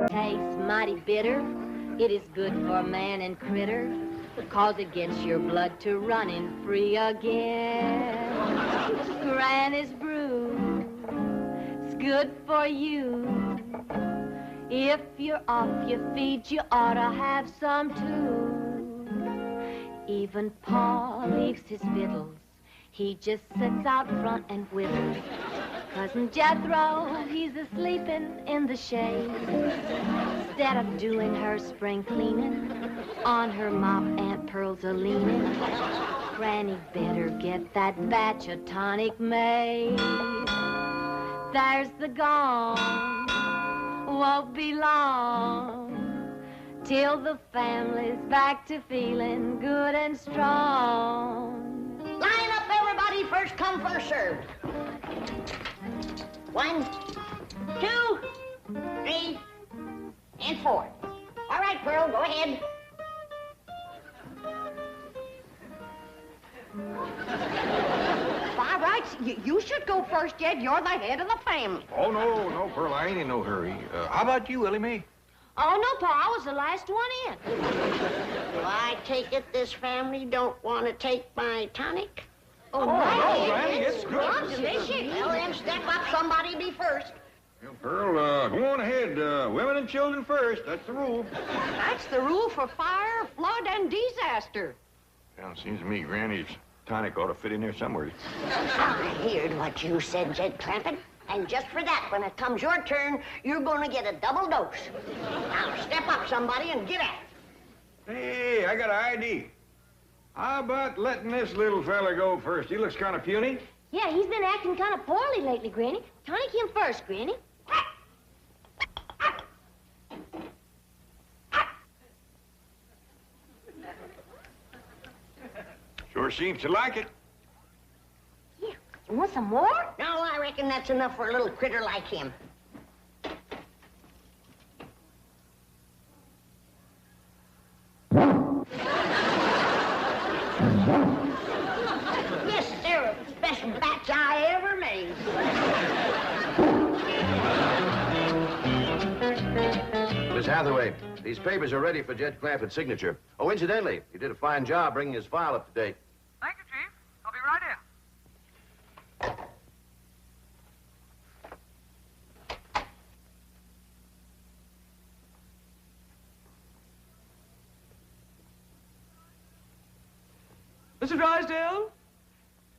Tastes mighty bitter. It is good for man and critter, 'cause it gets your blood to running free again. Granny's brew, it's good for you. If you're off your feet, you ought to have some too. Even Pa leaves his fiddles. He just sits out front and whittles. Cousin Jethro, he's a-sleeping in the shade. Instead of doing her spring cleaning, on her mop Aunt Pearl's a-leaning. Granny better get that batch of tonic made. There's the gong, won't be long, till the family's back to feeling good and strong. Line up, everybody. First come, first served. 1, 2, 3, and 4. All right, Pearl, go ahead. By rights, you should go first, Jed. You're the head of the family. Oh, no, Pearl, I ain't in no hurry. How about you, Ellie Mae? Oh, no, Pa, I was the last one in. Well, I take it this family don't want to take my tonic? Oh, no, Granny, it's good. Delicious. Well, then step up, somebody be first. Well, Pearl, go on ahead. Women and children first. That's the rule. That's the rule for fire, flood, and disaster. Well, it seems to me Granny's tonic ought to fit in there somewhere. I heard what you said, Jed Clampett. And just for that, when it comes your turn, you're going to get a double dose. Now, step up, somebody, and get at it. Hey, I got an idea. How about letting this little fella go first? He looks kind of puny. Yeah, he's been acting kind of poorly lately, Granny. Tonic him first, Granny. Sure seems to like it. Yeah. You want some more? No, I reckon that's enough for a little critter like him. Yes, they're the best batch I ever made. Miss Hathaway, these papers are ready for Jed Clampett's signature. Oh, incidentally, he did a fine job bringing his file up to date. Thank you, Chief. I'll be right in. Mr. Drysdale,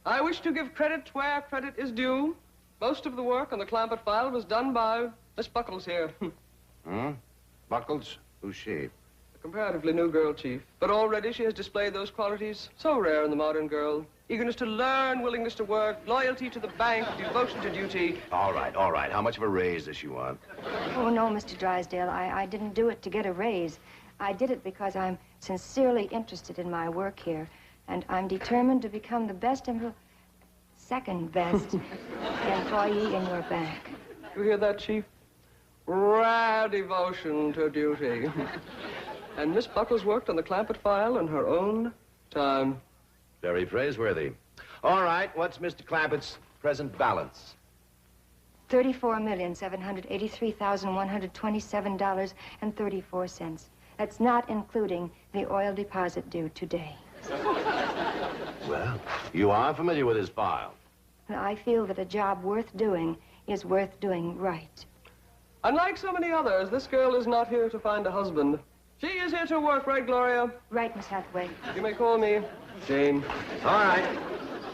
I wish to give credit where credit is due. Most of the work on the Clampett file was done by Miss Buckles here. Hmm? Buckles? Who's she? A comparatively new girl, Chief. But already she has displayed those qualities so rare in the modern girl. Eagerness to learn, willingness to work, loyalty to the bank, devotion to duty. All right. How much of a raise does she want? Oh, no, Mr. Drysdale. I didn't do it to get a raise. I did it because I'm sincerely interested in my work here. And I'm determined to become the best second best employee in your bank. You hear that, Chief? Rare devotion to duty. And Miss Buckles worked on the Clampett file in her own time. Very praiseworthy. All right, what's Mr. Clampett's present balance? $34,783,127.34. That's not including the oil deposit due today. Well, you are familiar with his file. I feel that a job worth doing is worth doing right. Unlike so many others, this girl is not here to find a husband. She is here to work, right, Gloria? Right, Miss Hathaway. You may call me Jane. All right.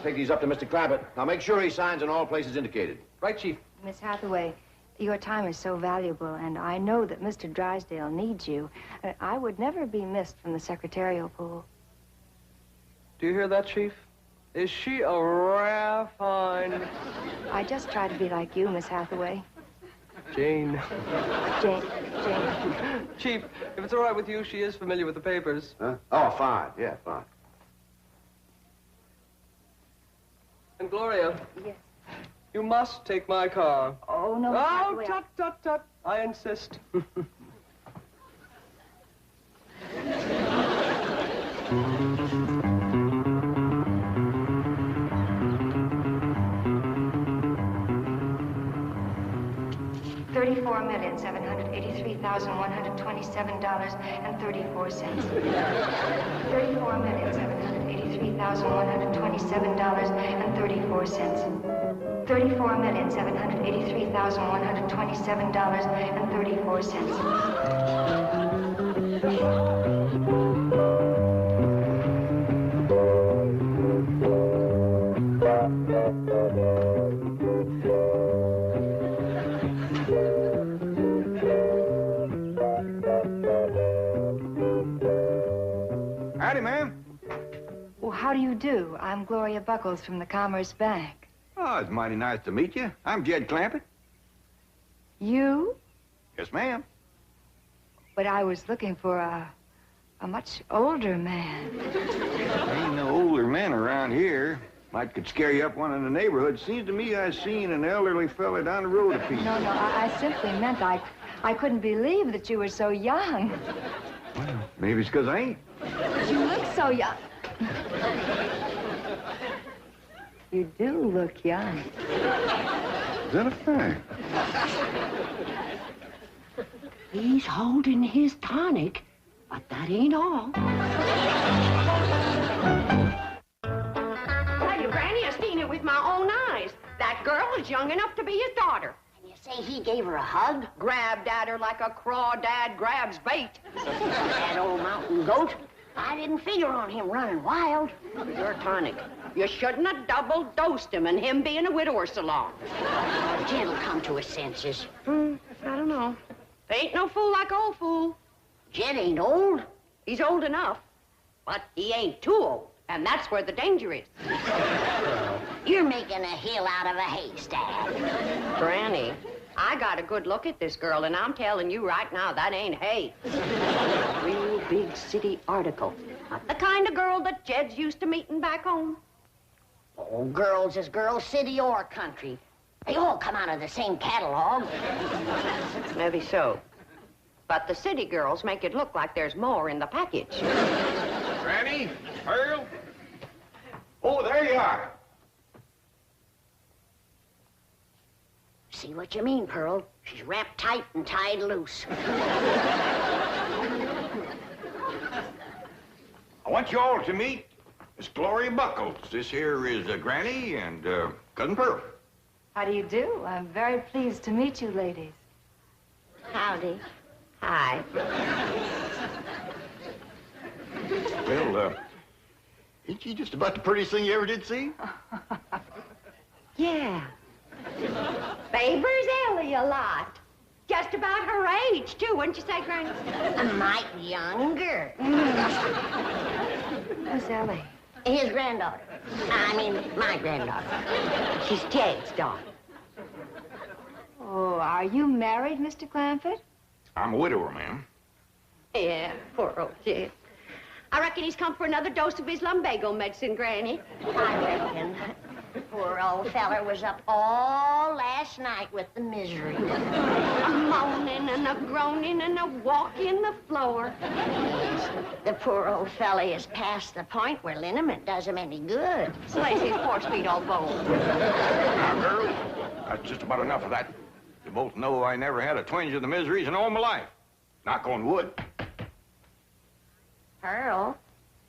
Take these up to Mr. Clampett. Now make sure he signs in all places indicated. Right, Chief. Miss Hathaway, your time is so valuable, and I know that Mr. Drysdale needs you. I would never be missed from the secretarial pool. Do you hear that, Chief? Is she a rare find? I just try to be like you, Miss Hathaway. Jane. Jane. Chief, if it's all right with you, she is familiar with the papers. Huh? Oh, fine. Yeah, fine. And Gloria. Yes. You must take my car. Oh, no, Miss Hathaway. Oh, tut. I insist. $34,783,127.34. $34,783,127.34. Howdy, ma'am. Well, how do you do? I'm Gloria Buckles from the Commerce Bank. Oh, it's mighty nice to meet you. I'm Jed Clampett. You? Yes, ma'am. But I was looking for a much older man. There ain't no older men around here. Might could scare you up one in the neighborhood. Seems to me I seen an elderly fella down the road a piece. No, I simply meant I couldn't believe that you were so young. Well, maybe it's because I ain't. You look so young. You do look young. Is that a fact? He's holding his tonic, but that ain't all. Tell you, Granny, I've seen it with my own eyes. That girl is young enough to be his daughter. And you say he gave her a hug? Grabbed at her like a crawdad grabs bait. That old mountain goat? I didn't figure on him running wild. Your tonic. You shouldn't have double-dosed him and him being a widower so long. Jed'll come to his senses. I don't know. Ain't no fool like old fool. Jed ain't old. He's old enough, but he ain't too old, and that's where the danger is. You're making a hill out of a haystack. Granny, I got a good look at this girl, and I'm telling you right now, that ain't hay. Real big city article. Not the kind of girl that Jed's used to meeting back home. Oh, girls is girls, city or country. They all come out of the same catalog. Maybe so. But the city girls make it look like there's more in the package. Granny? Earl? Oh, there you are. See what you mean, Pearl. She's wrapped tight and tied loose. I want you all to meet Miss Gloria Buckles. This here is Granny and Cousin Pearl. How do you do? I'm very pleased to meet you, ladies. Howdy. Hi. Well, Ain't she just about the prettiest thing you ever did see? Yeah. Favors Ellie a lot. Just about her age, too, wouldn't you say, Granny? A mite younger. Who's Ellie? His granddaughter. I mean, my granddaughter. She's Ted's daughter. Oh, are you married, Mr. Clampett? I'm a widower, ma'am. Yeah, poor old Jed. I reckon he's come for another dose of his lumbago medicine, Granny. I reckon. The poor old feller was up all last night with the misery. A moaning and a groaning and a walking the floor. Yes, the poor old fella is past the point where liniment does him any good. Slays his poor sweet old bones. Now, girls, that's just about enough of that. You both know I never had a twinge of the miseries in all my life. Knock on wood. Pearl,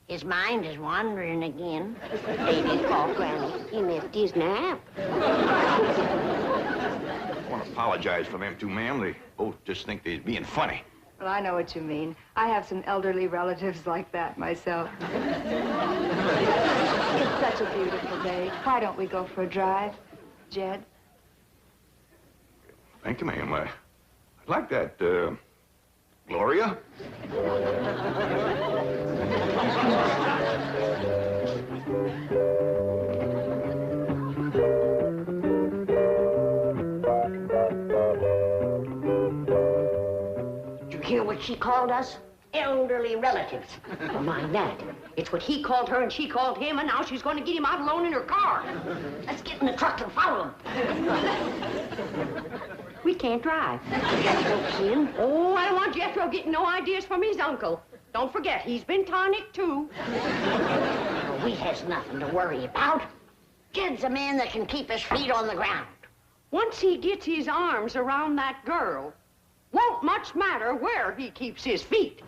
his mind is wandering again. Baby called Granny. He missed his nap. I want to apologize for them two, ma'am. They both just think they're being funny. Well, I know what you mean. I have some elderly relatives like that myself. It's such a beautiful day. Why don't we go for a drive, Jed? Thank you, ma'am. I'd like that, Gloria. Did you hear what she called us? Elderly relatives. Oh, mind that. It's what he called her and she called him, and now she's going to get him out alone in her car. Let's get in the truck and follow him. We can't drive. Jethro can. Oh, I don't want Jethro getting no ideas from his uncle. Don't forget, he's been tonic, too. We has nothing to worry about. Jed's a man that can keep his feet on the ground. Once he gets his arms around that girl, won't much matter where he keeps his feet.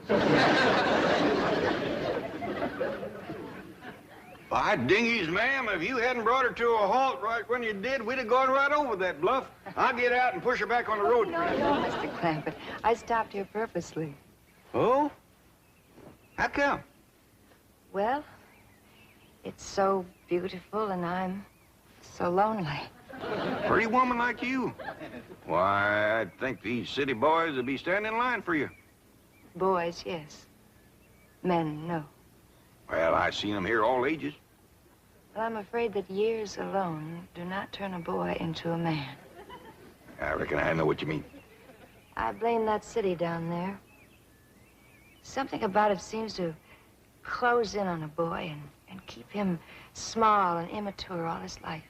By dingies, ma'am, if you hadn't brought her to a halt right when you did, we'd have gone right over that bluff. I'll get out and push her back on the road. No, Mr. Clampett. I stopped here purposely. Oh? How come? Well, it's so beautiful and I'm so lonely. Pretty woman like you. Why, I'd think these city boys would be standing in line for you. Boys, yes. Men, no. Well, I've seen them here all ages. Well, I'm afraid that years alone do not turn a boy into a man. I reckon I know what you mean. I blame that city down there. Something about it seems to close in on a boy and keep him small and immature all his life.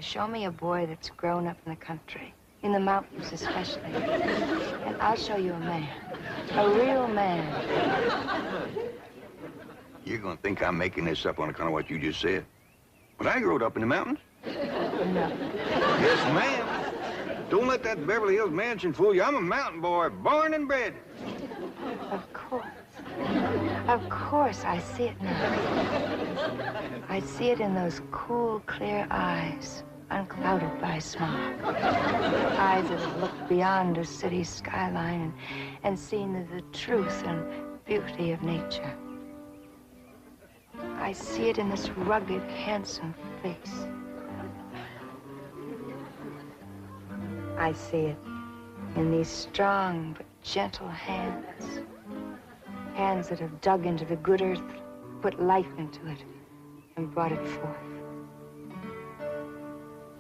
Show me a boy that's grown up in the country, in the mountains especially, and I'll show you a man, a real man. You're gonna think I'm making this up on account of what you just said. But I grew up in the mountains. No. Yes, ma'am. Don't let that Beverly Hills mansion fool you. I'm a mountain boy, born and bred. Of course. Of course, I see it now. I see it in those cool, clear eyes, unclouded by smog. Eyes that have looked beyond a city skyline and seen the truth and beauty of nature. I see it in this rugged, handsome face. I see it in these strong but gentle hands. Hands that have dug into the good earth, put life into it, and brought it forth.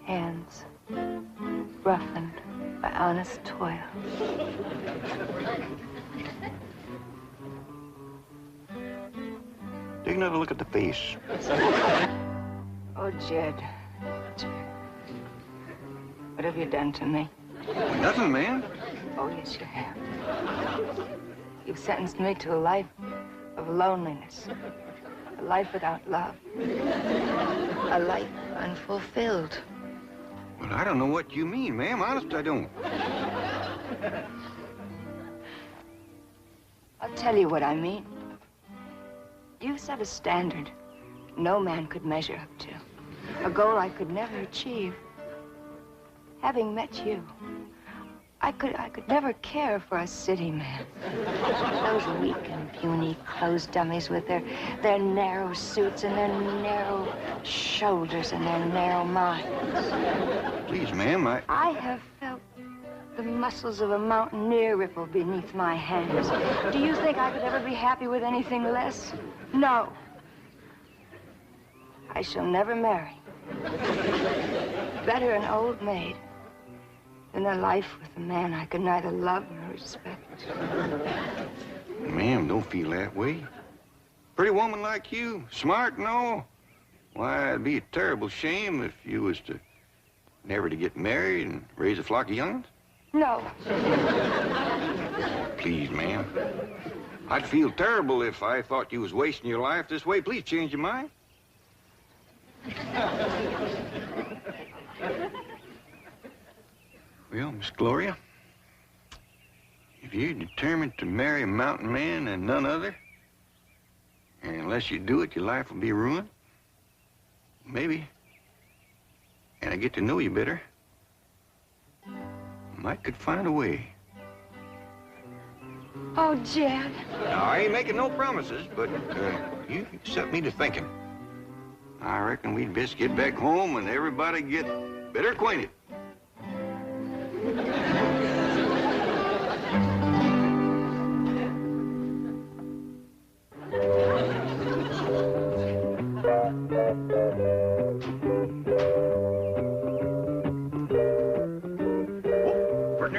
Hands roughened by honest toil. Take another look at the face. Oh, Jed. What have you done to me? Nothing, ma'am. Oh, yes, you have. You've sentenced me to a life of loneliness, a life without love, a life unfulfilled. Well, I don't know what you mean, ma'am. Honest, I don't. I'll tell you what I mean. You set a standard no man could measure up to, a goal I could never achieve. Having met you, I could never care for a city man. Those weak and puny clothes dummies with their narrow suits and their narrow shoulders and their narrow minds. Please, ma'am, I have felt the muscles of a mountaineer ripple beneath my hands. Do you think I could ever be happy with anything less? No. I shall never marry. Better an old maid than a life with a man I could neither love nor respect. Ma'am, don't feel that way. Pretty woman like you, smart and all. Why, it'd be a terrible shame if you was to never to get married and raise a flock of young'uns. No. Please, ma'am. I'd feel terrible if I thought you was wasting your life this way. Please change your mind. Well, Miss Gloria, if you're determined to marry a mountain man and none other, and unless you do it, your life will be ruined, maybe, and I get to know you better, might could find a way. Oh, Jed. Now, I ain't making no promises, but you set me to thinking. I reckon we'd best get back home and everybody get better acquainted.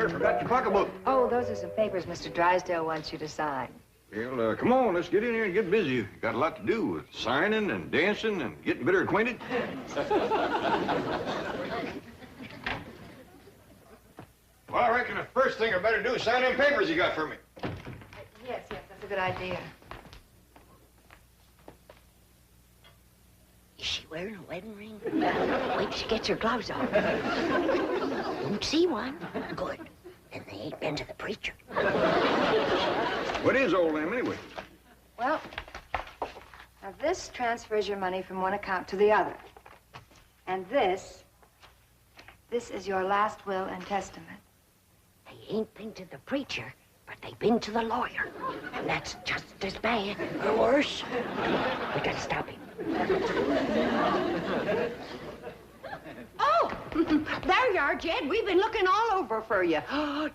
Forgot your pocketbook. Oh, those are some papers Mr. Drysdale wants you to sign. Well, come on, let's get in here and get busy. Got a lot to do with signing and dancing and getting better acquainted. Well, I reckon the first thing I better do is sign them papers you got for me. Yes, that's a good idea. Is she wearing a wedding ring? Wait till she gets her gloves on. Don't see one. Good. Then they ain't been to the preacher. What is old Em, anyway? Well, now this transfers your money from one account to the other. And this is your last will and testament. They ain't been to the preacher, but they've been to the lawyer. And that's just as bad, or worse. We gotta stop him. Oh, there you are, Jed. We've been looking all over for you.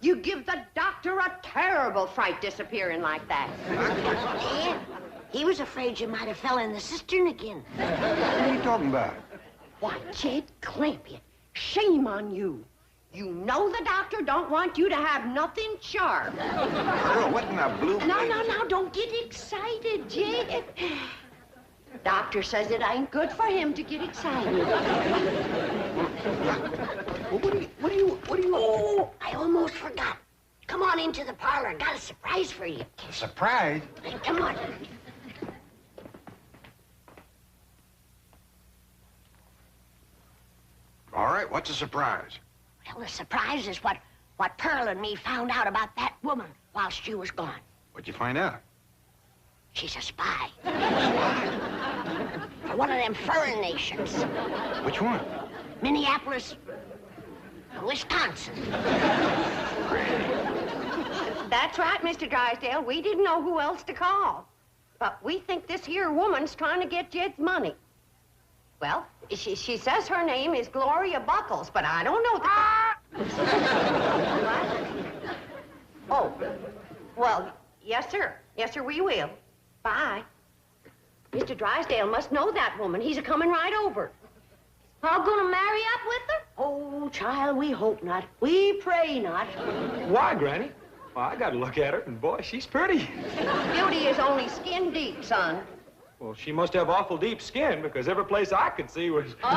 You give the doctor a terrible fright disappearing like that. Yeah, he was afraid you might have fell in the cistern again. What are you talking about? Why, Jed Clampetts, shame on you. You know the doctor don't want you to have nothing sharp. Girl, what in the blue... No, don't get excited, Jed. Doctor says it ain't good for him to get excited. Well, what do you... Oh, I almost forgot. Come on into the parlor. Got a surprise for you. A surprise? Hey, come on. All right, what's a surprise? Well, the surprise is what Pearl and me found out about that woman whilst you was gone. What'd you find out? She's a spy. For one of them foreign nations. Which one? Minneapolis, Wisconsin. That's right, Mr. Drysdale. We didn't know who else to call. But we think this here woman's trying to get Jed's money. Well, she says her name is Gloria Buckles, but I don't know the... What? Oh, well, yes, sir. Yes, sir, we will. Bye. Mr. Drysdale must know that woman. He's a-coming right over. All gonna marry up with her? Oh, child, we hope not. We pray not. Why, Granny? Well, I got to look at her, and boy, she's pretty. Beauty is only skin deep, son. Well, she must have awful deep skin, because every place I could see was... Oh.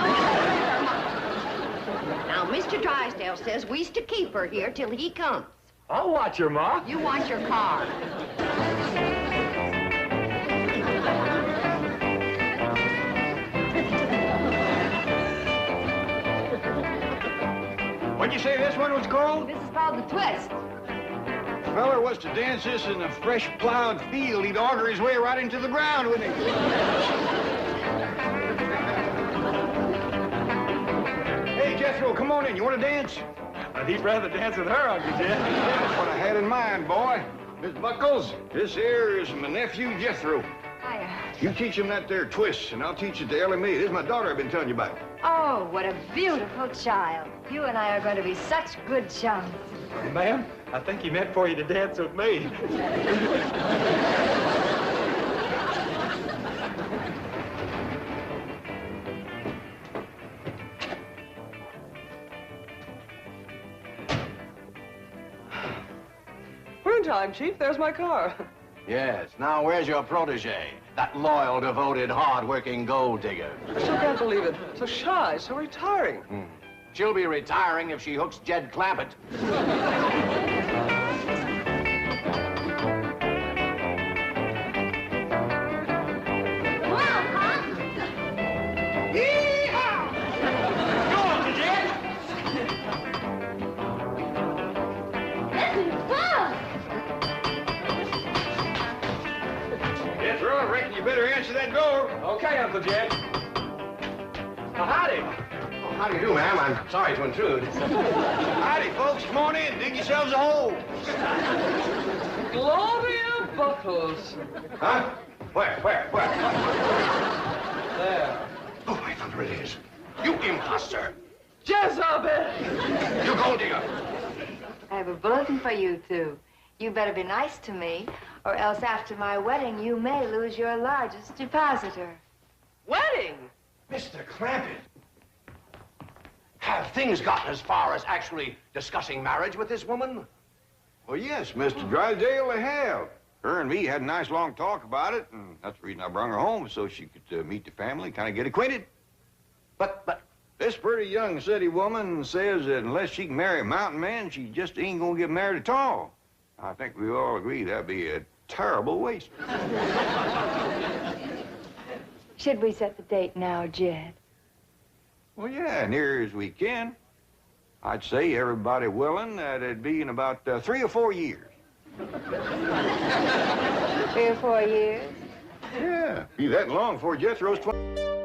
Now, Mr. Drysdale says we's to keep her here till he comes. I'll watch her, Ma. You watch your car. What'd you say this one was called? This is called the twist. If a feller was to dance this in a fresh plowed field, he'd auger his way right into the ground, wouldn't he? Hey, Jethro, come on in. You want to dance? But he'd rather dance with her, Uncle Jed. That's what I had in mind, boy. Miss Buckles, this here is my nephew, Jethro. Hiya. You teach him that there twist, and I'll teach it to Ellie Mae. This is my daughter I've been telling you about. Oh, what a beautiful child. You and I are going to be such good chums. Ma'am, I think he meant for you to dance with me. We're in time, Chief. There's my car. Yes. Now, where's your protege? That loyal, devoted, hard-working gold digger. I still can't believe it. So shy, so retiring. She'll be retiring if she hooks Jed Clampett. I reckon you better answer that door. Okay, Uncle Jed. Well, howdy. Oh, how do you do, ma'am? I'm sorry to intrude. Howdy, folks. Come on in. Dig yourselves a hole. Gloria Buckles. Huh? Where? There. Oh, my thunder, it is. You imposter. Jezebel! You gold digger. I have a bulletin for you two. You better be nice to me, or else after my wedding, you may lose your largest depositor. Wedding? Mr. Clampett. Have things gotten as far as actually discussing marriage with this woman? Well, yes, Mr. Drysdale, they have. Her and me had a nice long talk about it, and that's the reason I brought her home, so she could meet the family, kind of get acquainted. But this pretty young city woman says that unless she can marry a mountain man, she just ain't gonna get married at all. I think we all agree that'd be a terrible waste. Should we set the date now, Jed? Well, yeah, near as we can. I'd say everybody willing that it'd be in about 3 or 4 years. 3 or 4 years? Yeah, be that long before Jethro's 20.